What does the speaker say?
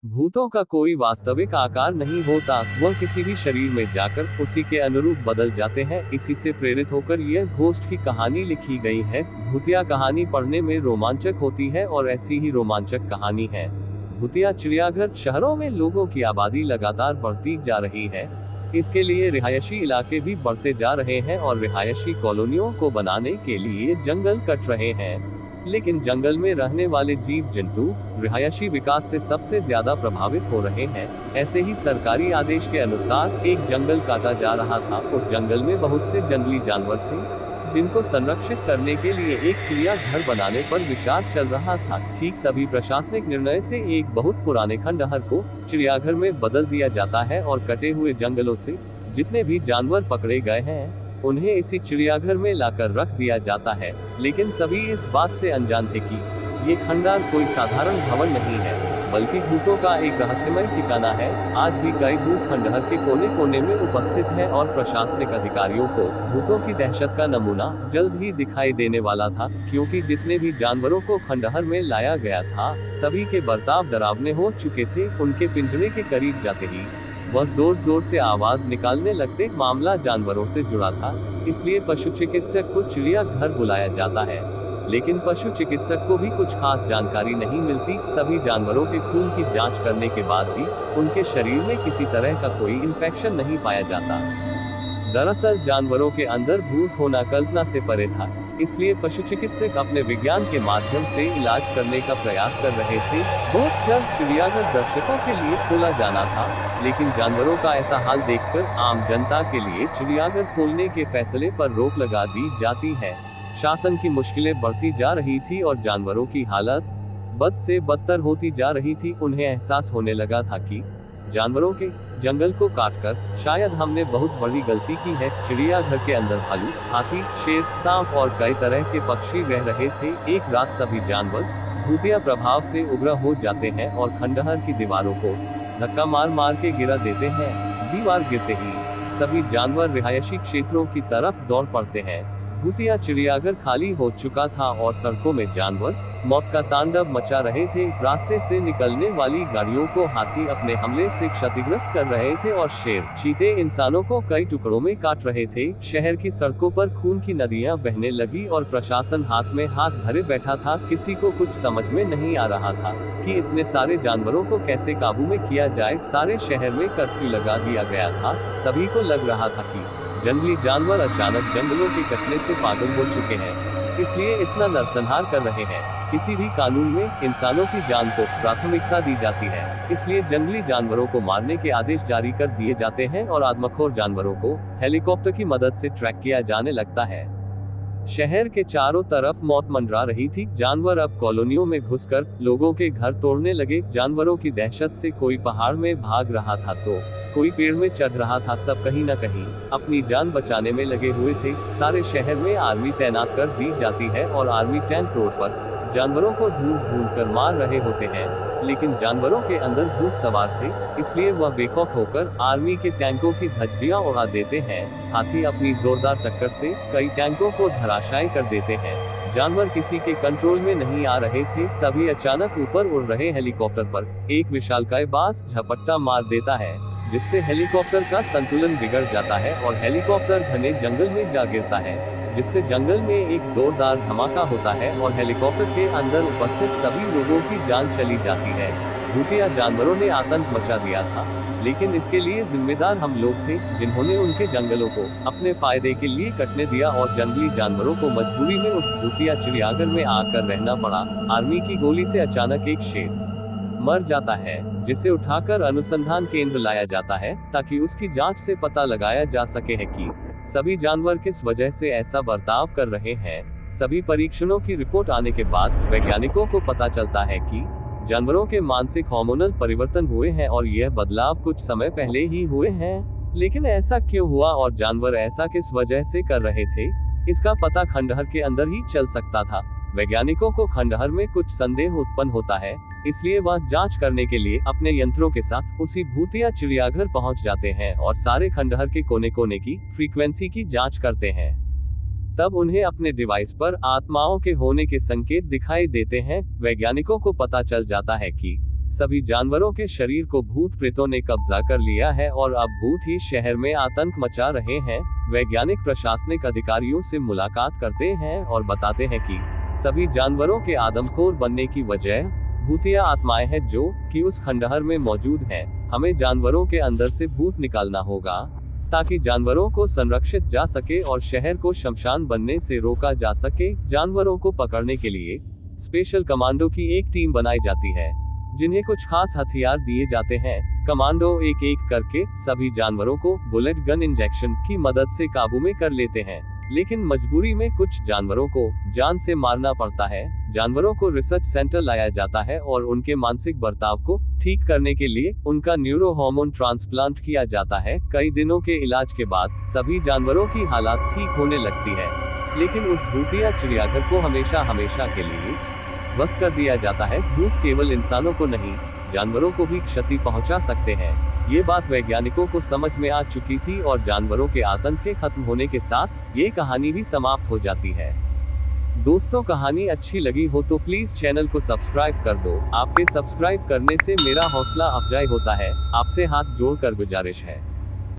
भूतों का कोई वास्तविक आकार नहीं होता, वह किसी भी शरीर में जाकर उसी के अनुरूप बदल जाते हैं। इसी से प्रेरित होकर यह घोस्ट की कहानी लिखी गई है। भूतिया कहानी पढ़ने में रोमांचक होती है और ऐसी ही रोमांचक कहानी है भूतिया चिड़ियाघर। शहरों में लोगों की आबादी लगातार बढ़ती जा रही है, इसके लिए रिहायशी इलाके भी बढ़ते जा रहे हैं और रिहायशी कॉलोनियों को बनाने के लिए जंगल कट रहे हैं। लेकिन जंगल में रहने वाले जीव जंतु रिहायशी विकास से सबसे ज्यादा प्रभावित हो रहे हैं। ऐसे ही सरकारी आदेश के अनुसार एक जंगल काटा जा रहा था। उस जंगल में बहुत से जंगली जानवर थे जिनको संरक्षित करने के लिए एक चिड़ियाघर बनाने पर विचार चल रहा था। ठीक तभी प्रशासनिक निर्णय से एक बहुत पुराने खंडहर को चिड़ियाघर में बदल दिया जाता है और कटे हुए जंगलों से जितने भी जानवर पकड़े गए हैं उन्हें इसी चिड़ियाघर में लाकर रख दिया जाता है। लेकिन सभी इस बात से अनजान थे कि ये खंडहर कोई साधारण भवन नहीं है, बल्कि भूतों का एक रहस्यमय ठिकाना है। आज भी कई भूत खंडहर के कोने कोने में उपस्थित हैं और प्रशासनिक अधिकारियों को भूतों की दहशत का नमूना जल्द ही दिखाई देने वाला था, क्योंकि जितने भी जानवरों को खंडहर में लाया गया था सभी के बर्ताव डरावने हो चुके थे। उनके पिंजरे के करीब जाते ही वह जोर जोर से आवाज निकालने लगते। मामला जानवरों से जुड़ा था, इसलिए पशु चिकित्सक को चिड़ियाघर बुलाया जाता है। लेकिन पशु चिकित्सक को भी कुछ खास जानकारी नहीं मिलती। सभी जानवरों के खून की जांच करने के बाद भी उनके शरीर में किसी तरह का कोई इन्फेक्शन नहीं पाया जाता। दरअसल जानवरों के अंदर भूत होना कल्पना से परे था, इसलिए पशु चिकित्सक अपने विज्ञान के माध्यम से इलाज करने का प्रयास कर रहे थे। बहुत जल्द चिड़ियाघर दर्शकों के लिए खोला जाना था, लेकिन जानवरों का ऐसा हाल देखकर आम जनता के लिए चिड़ियाघर खोलने के फैसले पर रोक लगा दी जाती है। शासन की मुश्किलें बढ़ती जा रही थी और जानवरों की हालत बद से बदतर होती जा रही थी। उन्हें एहसास होने लगा था कि जानवरों के जंगल को काटकर शायद हमने बहुत बड़ी गलती की है। चिड़ियाघर के अंदर भालू, हाथी, शेर, सांप और कई तरह के पक्षी रह रहे थे। एक रात सभी जानवर भूतिया प्रभाव से उग्र हो जाते हैं और खंडहर की दीवारों को धक्का मार मार के गिरा देते हैं। दीवार गिरते ही सभी जानवर रिहायशी क्षेत्रों की तरफ दौड़ पड़ते हैं। भूतिया चिड़ियाघर खाली हो चुका था और सड़कों में जानवर मौत का तांडव मचा रहे थे। रास्ते से निकलने वाली गाड़ियों को हाथी अपने हमले से क्षतिग्रस्त कर रहे थे और शेर, चीते इंसानों को कई टुकड़ों में काट रहे थे। शहर की सड़कों पर खून की नदियां बहने लगी और प्रशासन हाथ में हाथ धरे बैठा था। किसी को कुछ समझ में नहीं आ रहा था कि इतने सारे जानवरों को कैसे काबू में किया जाए। सारे शहर में कर्फ्यू लगा दिया गया था। सभी को लग रहा था कि जंगली जानवर अचानक जंगलों के कटने से पागल हो चुके हैं, इसलिए इतना नरसंहार कर रहे हैं। किसी भी कानून में इंसानों की जान को प्राथमिकता दी जाती है, इसलिए जंगली जानवरों को मारने के आदेश जारी कर दिए जाते हैं और आदमखोर जानवरों को हेलीकॉप्टर की मदद से ट्रैक किया जाने लगता है। शहर के चारों तरफ मौत मंडरा रही थी। जानवर अब कॉलोनियों में घुसकर लोगों के घर तोड़ने लगे। जानवरों की दहशत से कोई पहाड़ में भाग रहा था तो कोई पेड़ में चढ़ रहा था। सब कहीं न कहीं अपनी जान बचाने में लगे हुए थे। सारे शहर में आर्मी तैनात कर दी जाती है और आर्मी टैंक रोड पर जानवरों को ढूंढ ढूंढ कर मार रहे होते हैं। लेकिन जानवरों के अंदर भूत सवार थे, इसलिए वह बेखौफ होकर आर्मी के टैंकों की धज्जियां उड़ा देते हैं। हाथी अपनी जोरदार टक्कर से कई टैंकों को धराशायी कर देते हैं। जानवर किसी के कंट्रोल में नहीं आ रहे थे। तभी अचानक ऊपर उड़ रहे हेलीकॉप्टर पर एक विशालकाय बाज झपट्टा मार देता है, जिससे हेलीकॉप्टर का संतुलन बिगड़ जाता है और हेलीकॉप्टर घने जंगल में जा गिरता है, जिससे जंगल में एक जोरदार धमाका होता है और हेलीकॉप्टर के अंदर उपस्थित सभी लोगों की जान चली जाती है। भूतिया जानवरों ने आतंक मचा दिया था, लेकिन इसके लिए जिम्मेदार हम लोग थे, जिन्होंने उनके जंगलों को अपने फायदे के लिए कटने दिया और जंगली जानवरों को मजबूरी में उस भूतिया चिड़ियाघर में आकर रहना पड़ा। आर्मी की गोली से अचानक एक शेर मर जाता है, जिसे उठाकर अनुसंधान केंद्र लाया जाता है ताकि उसकी जांच से पता लगाया जा सके है कि सभी जानवर किस वजह से ऐसा बर्ताव कर रहे हैं। सभी परीक्षणों की रिपोर्ट आने के बाद वैज्ञानिकों को पता चलता है कि जानवरों के मानसिक हार्मोनल परिवर्तन हुए हैं और यह बदलाव कुछ समय पहले ही हुए हैं। लेकिन ऐसा क्यों हुआ और जानवर ऐसा किस वजह से कर रहे थे, इसका पता खंडहर के अंदर ही चल सकता था। वैज्ञानिकों को खंडहर में कुछ संदेह उत्पन्न होता है, इसलिए वह जांच करने के लिए अपने यंत्रों के साथ उसी भूतिया चिड़ियाघर पहुंच जाते हैं और सारे खंडहर के कोने कोने की फ्रीक्वेंसी की जांच करते हैं। तब उन्हें अपने डिवाइस पर आत्माओं के होने के संकेत दिखाई देते हैं। वैज्ञानिकों को पता चल जाता है कि सभी जानवरों के शरीर को भूत प्रेतों ने कब्जा कर लिया है और अब भूत ही शहर में आतंक मचा रहे हैं। वैज्ञानिक प्रशासनिक अधिकारियों से मुलाकात करते हैं और बताते हैं कि सभी जानवरों के आदमखोर बनने की वजह भूतिया आत्माएं हैं जो कि उस खंडहर में मौजूद हैं। हमें जानवरों के अंदर से भूत निकालना होगा ताकि जानवरों को संरक्षित जा सके और शहर को शमशान बनने से रोका जा सके। जानवरों को पकड़ने के लिए स्पेशल कमांडो की एक टीम बनाई जाती है जिन्हें कुछ खास हथियार दिए जाते हैं। कमांडो एक एक करके सभी जानवरों को बुलेट गन इंजेक्शन की मदद से काबू में कर लेते हैं, लेकिन मजबूरी में कुछ जानवरों को जान से मारना पड़ता है। जानवरों को रिसर्च सेंटर लाया जाता है और उनके मानसिक बर्ताव को ठीक करने के लिए उनका न्यूरो हार्मोन ट्रांसप्लांट किया जाता है। कई दिनों के इलाज के बाद सभी जानवरों की हालत ठीक होने लगती है, लेकिन उस भूतिया चिड़ियाघर को हमेशा हमेशा के लिए ध्वस्त कर दिया जाता है। भूत केवल इंसानों को नहीं, जानवरों को भी क्षति पहुंचा सकते हैं। ये बात वैज्ञानिकों को समझ में आ चुकी थी और जानवरों के आतंक के खत्म होने के साथ ये कहानी भी समाप्त हो जाती है। दोस्तों, कहानी अच्छी लगी हो तो प्लीज चैनल को सब्सक्राइब कर दो। आपके सब्सक्राइब करने से मेरा हौसला अफजाई होता है। आपसे हाथ जोड़कर गुजारिश है।